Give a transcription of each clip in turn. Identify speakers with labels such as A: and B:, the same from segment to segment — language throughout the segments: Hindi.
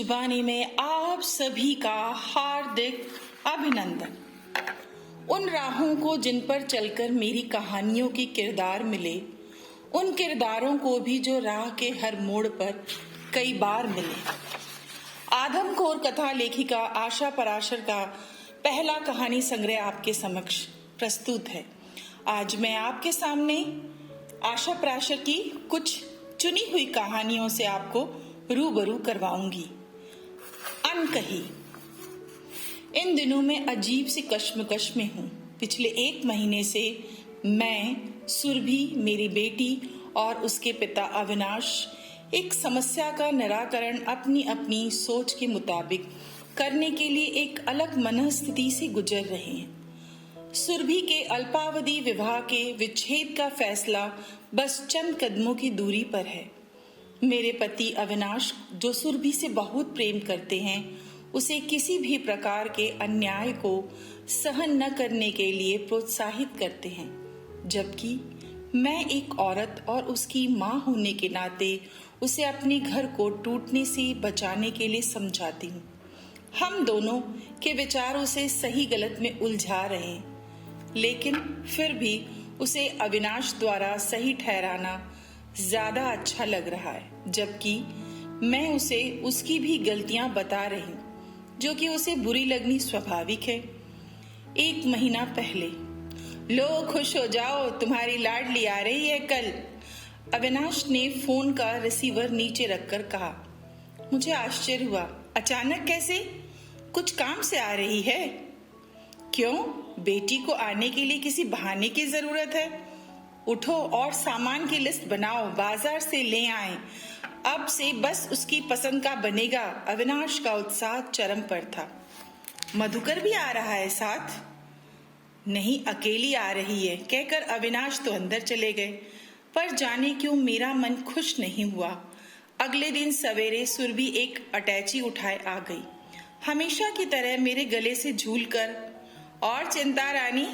A: जुबानी में आप सभी का हार्दिक अभिनंदन। उन राहों को जिन पर चलकर मेरी कहानियों के किरदार मिले, उन किरदारों को भी जो राह के हर मोड़ पर कई बार मिले। आदमखोर कथा लेखिका आशा पराशर का पहला कहानी संग्रह आपके समक्ष प्रस्तुत है। आज मैं आपके सामने आशा पराशर की कुछ चुनी हुई कहानियों से आपको रूबरू करवाऊंगी। अनकही। इन दिनों मैं अजीब सी कश्मकश में हूँ। पिछले 1 महीने से मैं, सुरभि, मेरी बेटी और उसके पिता अविनाश एक समस्या का निराकरण अपनी अपनी सोच के मुताबिक करने के लिए एक अलग मनस्थिति से गुजर रहे हैं। सुरभि के अल्पावधि विवाह के विच्छेद का फैसला बस चंद कदमों की दूरी पर है। मेरे पति अविनाश, जो सुरभि से बहुत प्रेम करते हैं, उसे किसी भी प्रकार के अन्याय को सहन न करने के लिए प्रोत्साहित करते हैं, जबकि मैं एक औरत और उसकी मां होने के नाते उसे अपने घर को टूटने से बचाने के लिए समझाती हूँ। हम दोनों के विचार उसे सही गलत में उलझा रहे हैं, लेकिन फिर भी उसे अविनाश द्वारा सही ठहराना ज्यादा अच्छा लग रहा है, जबकि मैं उसे उसकी भी गलतियां बता रही हूँ, जो कि उसे बुरी लगनी स्वाभाविक है। 1 महीना पहले, लो खुश हो जाओ, तुम्हारी लाडली आ रही है कल, अविनाश ने फोन का रिसीवर नीचे रखकर कहा। मुझे आश्चर्य हुआ। अचानक कैसे? कुछ काम से आ रही है? क्यों? बेटी को आने के लिए किसी बहाने की जरूरत है? उठो और सामान की लिस्ट बनाओ, बाजार से ले आए। अब से बस उसकी पसंद का बनेगा। अविनाश का उत्साह चरम पर था। मधुकर भी आ रहा है साथ? नहीं, अकेली आ रही है, कहकर अविनाश तो अंदर चले गए, पर जाने क्यों मेरा मन खुश नहीं हुआ। अगले दिन सवेरे सुरभि एक अटैची उठाए आ गई, हमेशा की तरह मेरे गले से झूलकर। और चिंता रानी,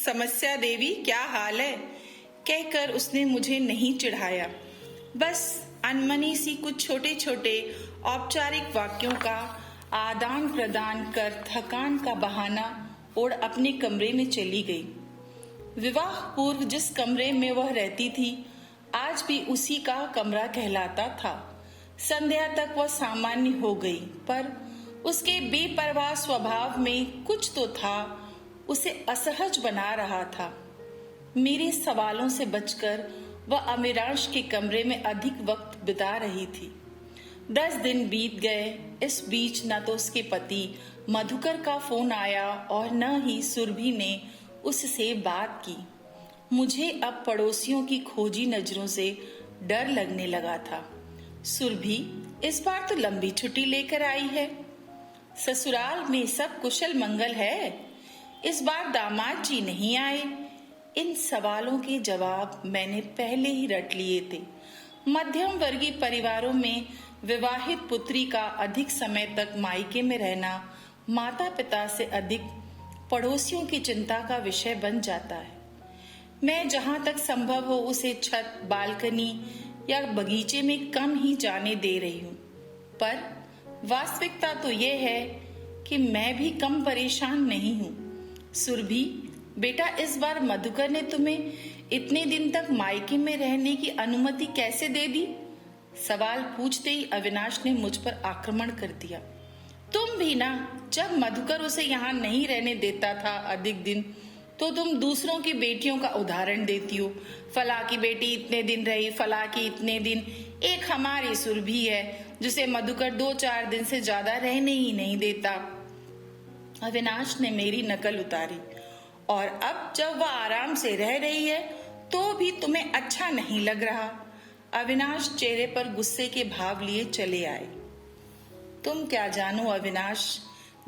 A: समस्या देवी, क्या हाल है, कहकर उसने मुझे नहीं चिढ़ाया, बस अनमनी सी कुछ छोटे छोटे औपचारिक वाक्यों का आदान प्रदान कर थकान का बहाना ओढ़ अपने कमरे में चली गई। विवाह पूर्व जिस कमरे में वह रहती थी, आज भी उसी का कमरा कहलाता था। संध्या तक वह सामान्य हो गई, पर उसके बेपरवाह स्वभाव में कुछ तो था, उसे असहज बना रहा था। मेरे सवालों से बचकर वह अविनाश के कमरे में अधिक वक्त बिता रही थी। 10 दिन बीत गए। इस बीच न तो उसके पति मधुकर का फोन आया और न ही सुरभि ने उससे बात की। मुझे अब पड़ोसियों की खोजी नजरों से डर लगने लगा था। सुरभि इस बार तो लंबी छुट्टी लेकर आई है। ससुराल में सब कुशल मंगल है? इस बार दामाद जी नहीं आए? इन सवालों के जवाब मैंने पहले ही रट लिए थे। मध्यम वर्गीय परिवारों में विवाहित पुत्री का अधिक समय तक मायके में रहना माता पिता से अधिक पड़ोसियों की चिंता का विषय बन जाता है। मैं जहां तक संभव हो उसे छत, बालकनी या बगीचे में कम ही जाने दे रही हूँ, पर वास्तविकता तो ये है कि मैं भी कम परेशान नहीं हूँ। सुरभि बेटा, इस बार मधुकर ने तुम्हें इतने दिन तक मायके में रहने की अनुमति कैसे दे दी? सवाल पूछते ही अविनाश ने मुझ पर आक्रमण कर दिया। तुम भी ना, जब मधुकर उसे यहाँ नहीं रहने देता था अधिक दिन, तो तुम दूसरों की बेटियों का उदाहरण देती हो। फला की बेटी इतने दिन रही, फला की इतने दिन। एक हमारी सुरभि है जिसे मधुकर 2-4 दिन से ज्यादा रहने ही नहीं देता। अविनाश ने मेरी नकल उतारी। और अब जब वह आराम से रह रही है तो भी तुम्हें अच्छा नहीं लग रहा? अविनाश चेहरे पर गुस्से के भाव लिए चले आए। तुम क्या जानो अविनाश,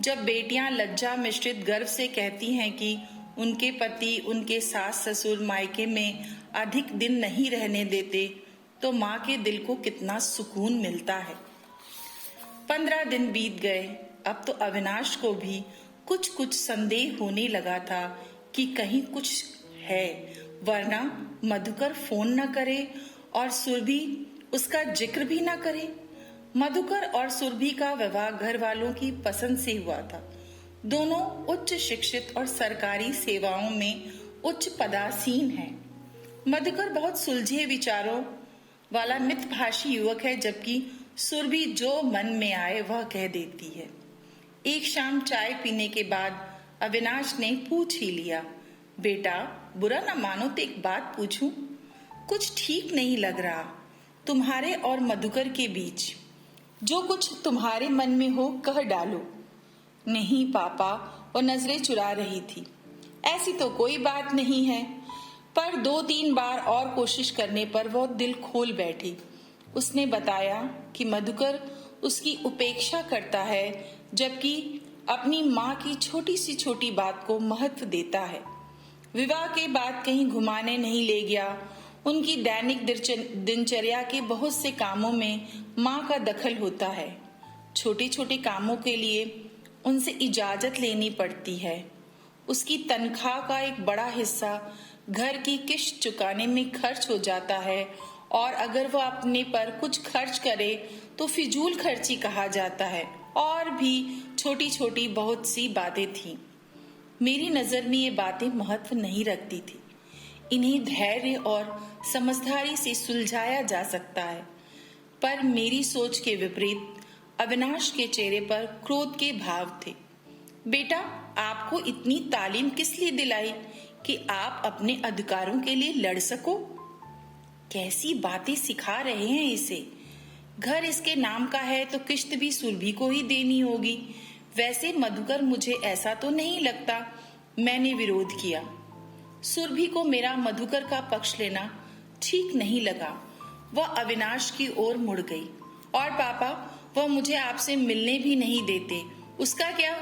A: जब बेटियां लज्जा मिश्रित गर्व से कहती हैं कि उनके पति, उनके सास ससुर मायके में अधिक दिन नहीं रहने देते, तो माँ के दिल को कितना सुकून मिलता है। 15 दिन बीत गए। अब तो अविनाश को भी कुछ कुछ संदेह होने लगा था कि कहीं कुछ है, वरना मधुकर फोन न करे और सुरभि उसका जिक्र भी न करे। मधुकर और सुरभि का विवाह घर वालों की पसंद से हुआ था। दोनों उच्च शिक्षित और सरकारी सेवाओं में उच्च पदासीन हैं। मधुकर बहुत सुलझे विचारों वाला मितभाषी युवक है, जबकि सुरभि जो मन में आए वह कह देती है। एक शाम चाय पीने के बाद अविनाश ने पूछ ही लिया, बेटा बुरा न मानो तो एक बात पूछूं? कुछ ठीक नहीं लग रहा तुम्हारे और मधुकर के बीच। जो कुछ तुम्हारे मन में हो कह डालो। नहीं पापा, वो नजरें चुरा रही थी। ऐसी तो कोई बात नहीं है, पर 2-3 बार और कोशिश करने पर वो दिल खोल बैठी। उसने बताया कि मधुकर उसकी उपेक्षा करता है, जबकि अपनी माँ की छोटी सी छोटी बात को महत्व देता है। विवाह के बाद कहीं घुमाने नहीं ले गया। उनकी दैनिक दिनचर्या के बहुत से कामों में माँ का दखल होता है। छोटे छोटे कामों के लिए उनसे इजाजत लेनी पड़ती है। उसकी तनख्वाह का एक बड़ा हिस्सा घर की किश्त चुकाने में खर्च हो जाता है, और अगर वह अपने पर कुछ खर्च करे तो फिजूल खर्ची कहा जाता है। और भी छोटी छोटी बहुत सी बातें थीं। मेरी नजर में ये बातें महत्व नहीं रखती थी। इन्हें धैर्य और समझदारी से सुलझाया जा सकता है। पर मेरी सोच के विपरीत अविनाश के चेहरे पर क्रोध के भाव थे। बेटा, आपको इतनी तालीम किस लिए दिलाई कि आप अपने अधिकारों के लिए लड़ सको? कैसी बातें सिखा रहे हैं इसे? घर इसके नाम का है तो किश्त भी सुरभि को ही देनी होगी। वैसे मधुकर, मुझे ऐसा तो नहीं लगता। मैंने विरोध किया। सुरभि को मेरा मधुकर का पक्ष लेना ठीक नहीं लगा। वह अविनाश की ओर मुड़ गई। और पापा, वह मुझे आपसे मिलने भी नहीं देते। उसका क्या?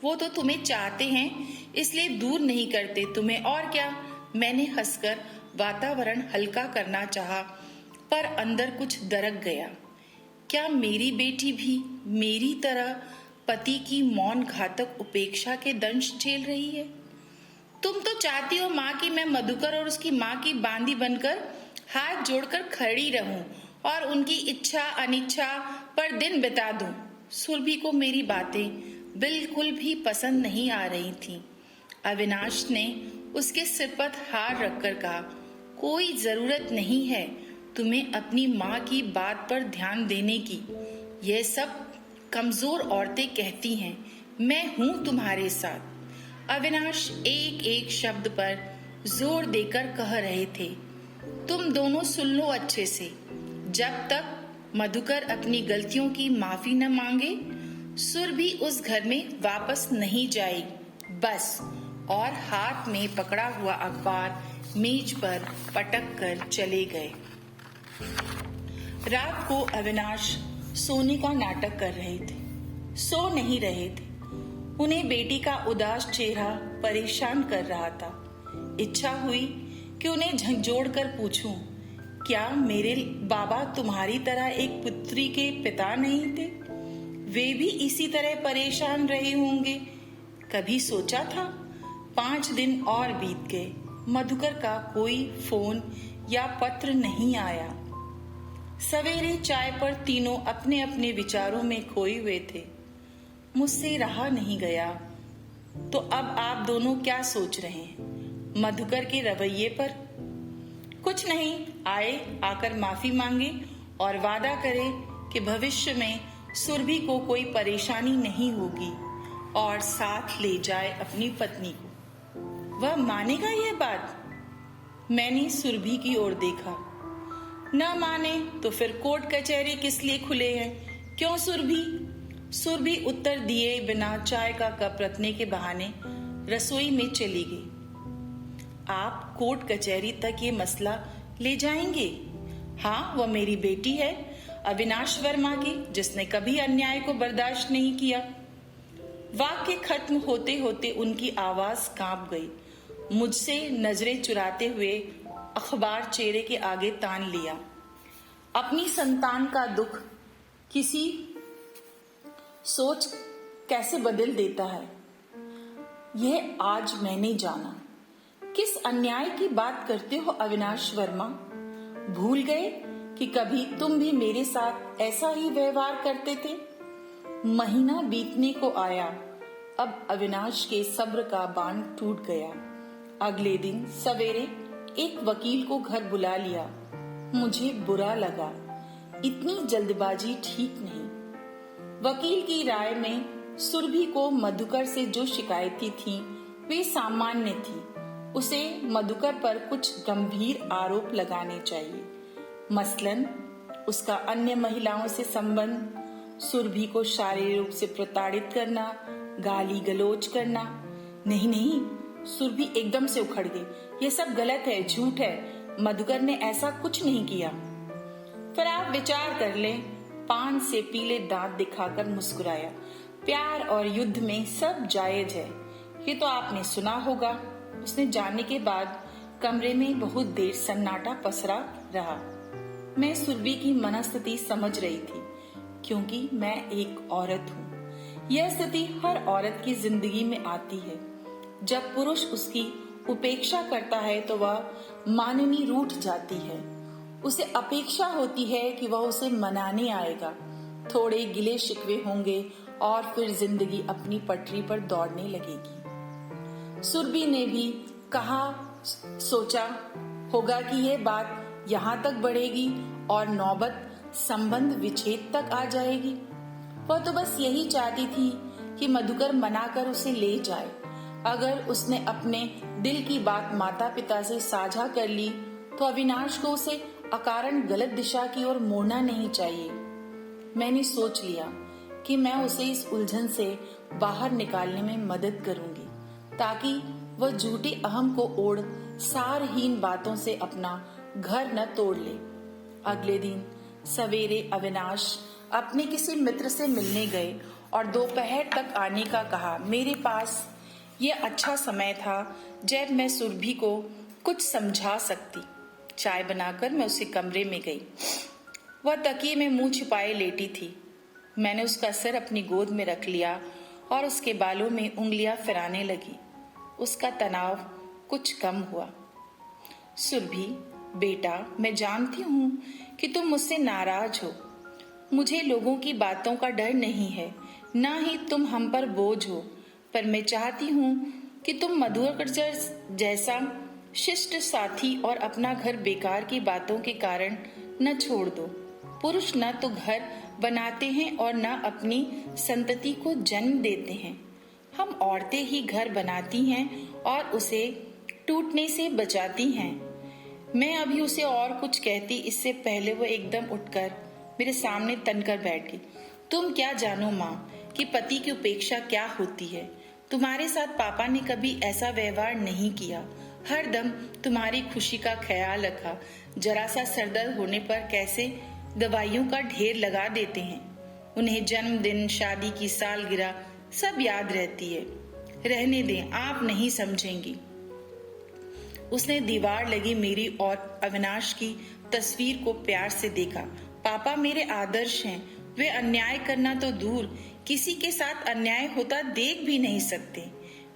A: वो तो तुम्हें चाहते हैं, इसलिए दूर नहीं करते तुम्हें, और क्या? मैंने हंसकर वातावरण हल्का करना चाहा, पर अंदर कुछ दरक गया। क्या मेरी बेटी भी मेरी तरह पति की मौन घातक उपेक्षा के दंश झेल रही है? तुम तो चाहती हो माँ की मैं मधुकर और उसकी माँ की बांदी बनकर हाथ जोड़कर खड़ी रहूं और उनकी इच्छा अनिच्छा पर दिन बिता दूं। सुरभि को मेरी बातें बिल्कुल भी पसंद नहीं आ रही थीं। अविनाश ने उसके सिर पर हाथ रखकर कहा, कोई जरूरत नहीं है तुम्हें अपनी माँ की बात पर ध्यान देने की। यह सब कमजोर औरतें कहती हैं। मैं हूं तुम्हारे साथ। अविनाश एक एक शब्द पर जोर देकर कह रहे थे। तुम दोनों सुन लो अच्छे से। जब तक मधुकर अपनी गलतियों की माफी न मांगे, सुरभि उस घर में वापस नहीं जाएगी, बस। और हाथ में पकड़ा हुआ अखबार मेज पर पटक कर चले गए। रात को अविनाश सोने का नाटक कर रहे थे, सो नहीं रहे थे। उन्हें बेटी का उदास चेहरा परेशान कर रहा था। इच्छा हुई कि उन्हें झंझोड़ कर पूछूं, क्या मेरे बाबा तुम्हारी तरह एक पुत्री के पिता नहीं थे? वे भी इसी तरह परेशान रहे होंगे। कभी सोचा था? 5 दिन और बीत गए। मधुकर का कोई फोन या पत्र नहीं आया। सवेरे चाय पर तीनों अपने अपने विचारों में खोए हुए थे। मुझसे रहा नहीं गया। तो अब आप दोनों क्या सोच रहे हैं? मधुकर के रवैये पर? कुछ नहीं, आकर माफी मांगे और वादा करे कि भविष्य में सुरभि को कोई परेशानी नहीं होगी और साथ ले जाए अपनी पत्नी को। वह मानेगा यह बात? मैंने सुरभि की ओर देखा। न माने तो फिर कोर्ट कचहरी किस लिए खुले हैं? क्यों सुरभि? सुरभि उत्तर दिए बिना चाय का कप रखने के बहाने रसोई में चली गई। आप कोर्ट कचहरी तक ये मसला ले जाएंगे? हाँ, वह मेरी बेटी है, अविनाश वर्मा की, जिसने कभी अन्याय को बर्दाश्त नहीं किया। वाक्य खत्म होते होते उनकी आवाज कांप गई। मुझसे नजरें चुराते हुए अखबार चेहरे के आगे तान लिया। अपनी संतान का दुख किसी सोच कैसे बदल देता है, यह आज मैंने जाना। किस अन्याय की बात करते हो अविनाश वर्मा? भूल गए कि कभी तुम भी मेरे साथ ऐसा ही व्यवहार करते थे। महीना बीतने को आया। अब अविनाश के सब्र का बांध टूट गया। अगले दिन सवेरे एक वकील को घर बुला लिया। मुझे बुरा लगा। इतनी जल्दबाजी ठीक नहीं। वकील की राय में सुरभि को मधुकर से जो शिकायतें थीं वे सामान्य थी। उसे मधुकर पर कुछ गंभीर आरोप लगाने चाहिए। मसलन उसका अन्य महिलाओं से संबंध, सुरभि को शारीरिक रूप से प्रताड़ित करना, गाली गलौज करना। नहीं, सुरभि एकदम से उखड़ गई। ये सब गलत है, झूठ है। मधुकर ने ऐसा कुछ नहीं किया। फिर आप विचार कर लें। पान से पीले दांत दिखाकर मुस्कुराया। प्यार और युद्ध में सब जायज है, ये तो आपने सुना होगा। उसने जाने के बाद कमरे में बहुत देर सन्नाटा पसरा रहा। मैं सुरभि की मनस्थिति समझ रही थी, क्योंकि मैं एक औरत हूँ। यह स्थिति हर औरत की जिंदगी में आती है। जब पुरुष उसकी उपेक्षा करता है तो वह माननी रूठ जाती है। उसे अपेक्षा होती है कि वह उसे मनाने आएगा। थोड़े गिले शिकवे होंगे और फिर जिंदगी अपनी पटरी पर दौड़ने लगेगी। सुरभि ने भी सोचा होगा कि यह बात यहाँ तक बढ़ेगी और नौबत संबंध विच्छेद तक आ जाएगी। वह तो बस यही चाहती थी कि मधुकर मनाकर उसे ले जाए। अगर उसने अपने दिल की बात माता पिता से साझा कर ली तो अविनाश को उसे अकारण गलत दिशा की ओर मोड़ना नहीं चाहिए। मैंने सोच लिया कि मैं उसे इस उलझन से बाहर निकालने में मदद करूंगी, ताकि वह झूठे अहम को ओढ़ सारहीन बातों से अपना घर न तोड़ ले। अगले दिन सवेरे अविनाश अपने किसी मित्र से मिलने गए और दोपहर तक आने का कहा। मेरे पास यह अच्छा समय था जब मैं सुरभि को कुछ समझा सकती। चाय बनाकर मैं उसके कमरे में गई। वह तकिए में मुंह छिपाए लेटी थी। मैंने उसका सर अपनी गोद में रख लिया और उसके बालों में उंगलियां फिराने लगी। उसका तनाव कुछ कम हुआ। सुरभि, बेटा, मैं जानती हूँ कि तुम मुझसे नाराज हो। मुझे लोगों की बातों का डर नहीं है, ना ही तुम हम पर बोझ हो, पर मैं चाहती हूँ कि तुम मधुकर जैसा शिष्ट साथी और अपना घर बेकार की बातों के कारण न छोड़ दो। पुरुष न तो घर बनाते हैं और न अपनी संतति को जन्म देते हैं। हम औरतें ही घर बनाती हैं और उसे टूटने से बचाती हैं। मैं अभी उसे और कुछ कहती इससे पहले वो एकदम उठकर मेरे सामने तनकर बैठ गई। तुम क्या जानो माँ कि पति की उपेक्षा क्या होती है। तुम्हारे साथ पापा ने कभी ऐसा व्यवहार नहीं किया। हर दम तुम्हारी खुशी का ख्याल रखा। जरा सा सरदर्द होने पर कैसे दवाइयों का ढेर लगा देते हैं। उन्हें जन्मदिन, शादी की सालगिरह सब याद रहती है। रहने दें, आप नहीं समझेंगी। उसने दीवार लगी मेरी और अविनाश की तस्वीर को प्यार से देखा। पापा मेरे आदर्श हैं। वे अन्याय करना तो दूर, किसी के साथ अन्याय होता देख भी नहीं सकते।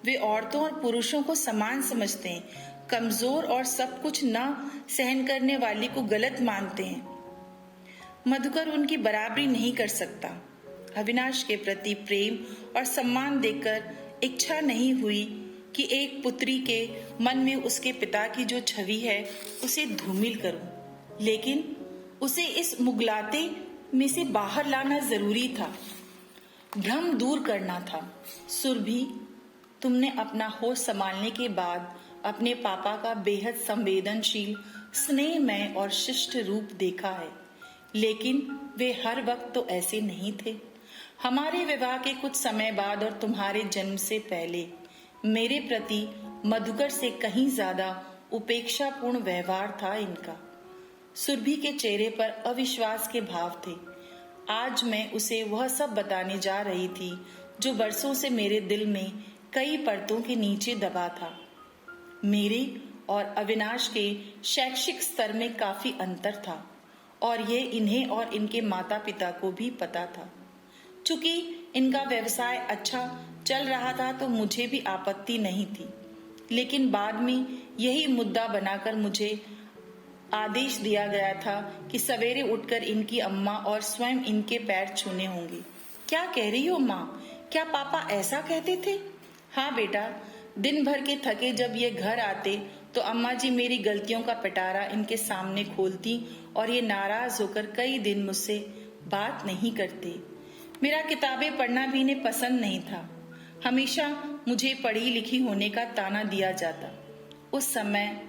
A: वे औरतों और पुरुषों को समान समझते हैं। कमजोर और सब कुछ न सहन करने वाली को गलत मानते हैं। मधुकर उनकी बराबरी नहीं कर सकता। अविनाश के प्रति प्रेम और सम्मान देखकर इच्छा नहीं हुई कि एक पुत्री के मन में उसके पिता की जो छवि है उसे धूमिल करूं, लेकिन उसे इस मुगलाते में से बाहर लाना जरूरी था। भ्रम दूर करना था। सुरभि, तुमने अपना होश संभालने के बाद अपने पापा का बेहद संवेदनशील, स्नेहमय और शिष्ट रूप देखा है, लेकिन वे हर वक्त तो ऐसे नहीं थे। हमारे विवाह के कुछ समय बाद और तुम्हारे जन्म से पहले मेरे प्रति मधुकर से कहीं ज्यादा उपेक्षापूर्ण व्यवहार था इनका। सुरभि के चेहरे पर अविश्वास के भाव थे। आज मैं उसे वह सब बताने जा रही थी जो बरसों से मेरे दिल में कई परतों के नीचे दबा था। मेरे और अविनाश के शैक्षिक स्तर में काफी अंतर था और ये इन्हें और इनके माता पिता को भी पता था। चूंकि इनका व्यवसाय अच्छा चल रहा था तो मुझे भी आपत्ति नहीं थी, लेकिन बाद में यही मुद्दा बनाकर मुझे आदेश दिया गया था कि सवेरे उठकर इनकी अम्मा और स्वयं इनके पैर छूने होंगे। क्या कह रही हो माँ? क्या पापा ऐसा कहते थे? हाँ बेटा, दिन भर के थके जब ये घर आते तो अम्मा जी मेरी गलतियों का पिटारा इनके सामने खोलती और ये नाराज होकर कई दिन मुझसे बात नहीं करते। मेरा किताबें पढ़ना भी इन्हें पसंद नहीं था। हमेशा मुझे पढ़ी लिखी होने का ताना दिया जाता। उस समय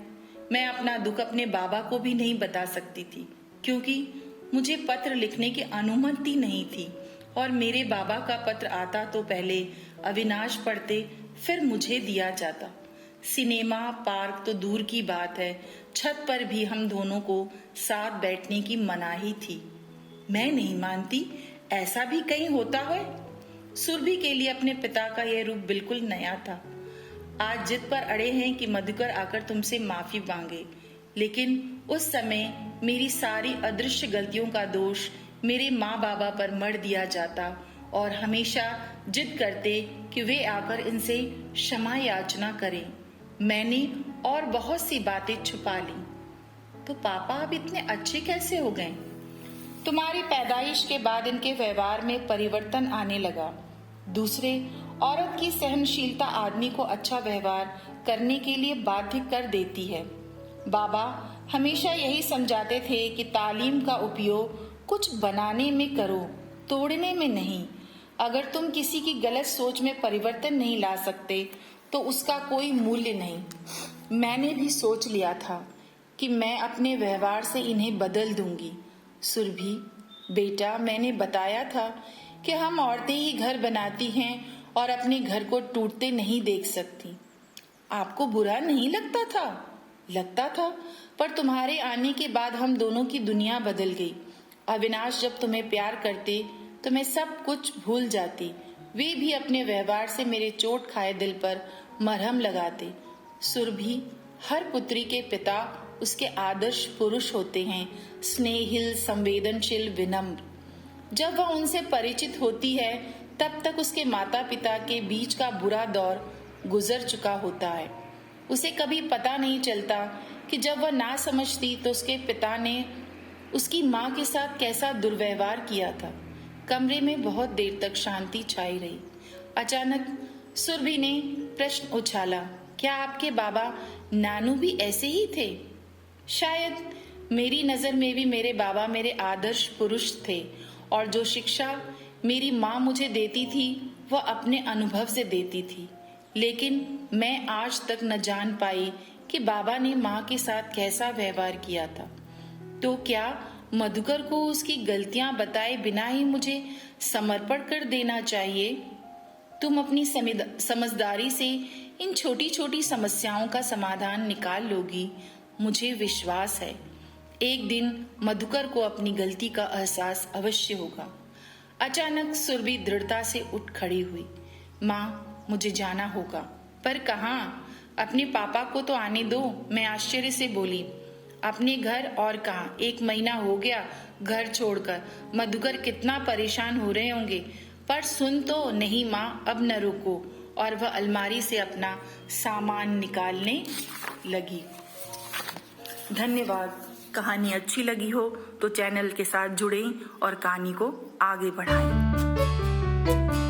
A: मैं अपना दुख अपने बाबा को भी नहीं बता सकती थी, क्योंकि मुझे पत्र लिखने की अनुमति नहीं थी और मेरे बाबा का पत्र आता तो पहले अविनाश पढ़ते, फिर मुझे दिया जाता। सिनेमा पार्क तो दूर की बात है, छत पर भी हम दोनों को साथ बैठने की मनाही थी। मैं नहीं मानती ऐसा भी कहीं होता है। सुरभि के लिए अपने पिता का यह रूप बिल्कुल नया था। आज जिद पर अड़े हैं कि मधुकर आकर तुमसे माफी मांगे, लेकिन उस समय मेरी सारी अदृश्य गलतियों का दोष मेरे माँ बाबा पर मढ़ दिया जाता और हमेशा जिद करते कि वे आकर इनसे क्षमा याचना करें। मैंने और बहुत सी बातें छुपा ली। तो पापा अब इतने अच्छे कैसे हो गए? तुम्हारी पैदाइश के बाद इनके व्यवहार में परिवर्तन आने लगा। दूसरे, औरत की सहनशीलता आदमी को अच्छा व्यवहार करने के लिए बाध्य कर देती है। बाबा हमेशा यही समझाते थे कि तालीम का उपयोग कुछ बनाने में करो, तोड़ने में नहीं। अगर तुम किसी की गलत सोच में परिवर्तन नहीं ला सकते तो उसका कोई मूल्य नहीं। मैंने भी सोच लिया था कि मैं अपने व्यवहार से इन्हें बदल दूंगी। सुरभि बेटा, मैंने बताया था कि हम औरतें ही घर बनाती हैं और अपने घर को टूटते नहीं देख सकती। आपको बुरा नहीं लगता था? लगता था, पर तुम्हारे आने के बाद हम दोनों की दुनिया बदल गई। अविनाश जब तुम्हें प्यार करते तो मैं सब कुछ भूल जाती। वे भी अपने व्यवहार से मेरे चोट खाए दिल पर मरहम लगाते। सुरभि, हर पुत्री के पिता उसके आदर्श पुरुष होते हैं, स्नेहिल, संवेदनशील, विनम्र। जब वह उनसे परिचित होती है तब तक उसके माता पिता के बीच का बुरा दौर गुजर चुका होता है। उसे कभी पता नहीं चलता कि जब वह ना समझती तो उसके पिता ने उसकी माँ के साथ कैसा दुर्व्यवहार किया था। कमरे में बहुत देर तक शांति छाई रही। अचानक सुरभि ने प्रश्न उछाला, क्या आपके बाबा नानू भी ऐसे ही थे? शायद। मेरी नजर में भी मेरे बाबा मेरे आदर्श पुरुष थे और जो शिक्षा मेरी माँ मुझे देती थी वह अपने अनुभव से देती थी। लेकिन मैं आज तक न जान पाई कि बाबा ने माँ के साथ कैसा व्यवहार किया था। तो क्या मधुकर को उसकी गलतियां बताए बिना ही मुझे समर्पण कर देना चाहिए? तुम अपनी समझदारी से इन छोटी छोटी समस्याओं का समाधान निकाल लोगी, मुझे विश्वास है। एक दिन मधुकर को अपनी गलती का एहसास अवश्य होगा। अचानक सुरभि दृढ़ता से उठ खड़ी हुई। माँ, मुझे जाना होगा। पर कहाँ? अपने पापा को तो आने दो, मैं आश्चर्य से बोली। अपने घर और कहाँ? 1 महीना हो गया घर छोड़कर। मधुकर कितना परेशान हो रहे होंगे। पर सुन तो। नहीं माँ, अब न रुको। और वह अलमारी से अपना सामान निकालने लगी। धन्यवाद। कहानी अच्छी लगी हो तो चैनल के साथ जुड़ें और कहानी को आगे बढ़ाएं।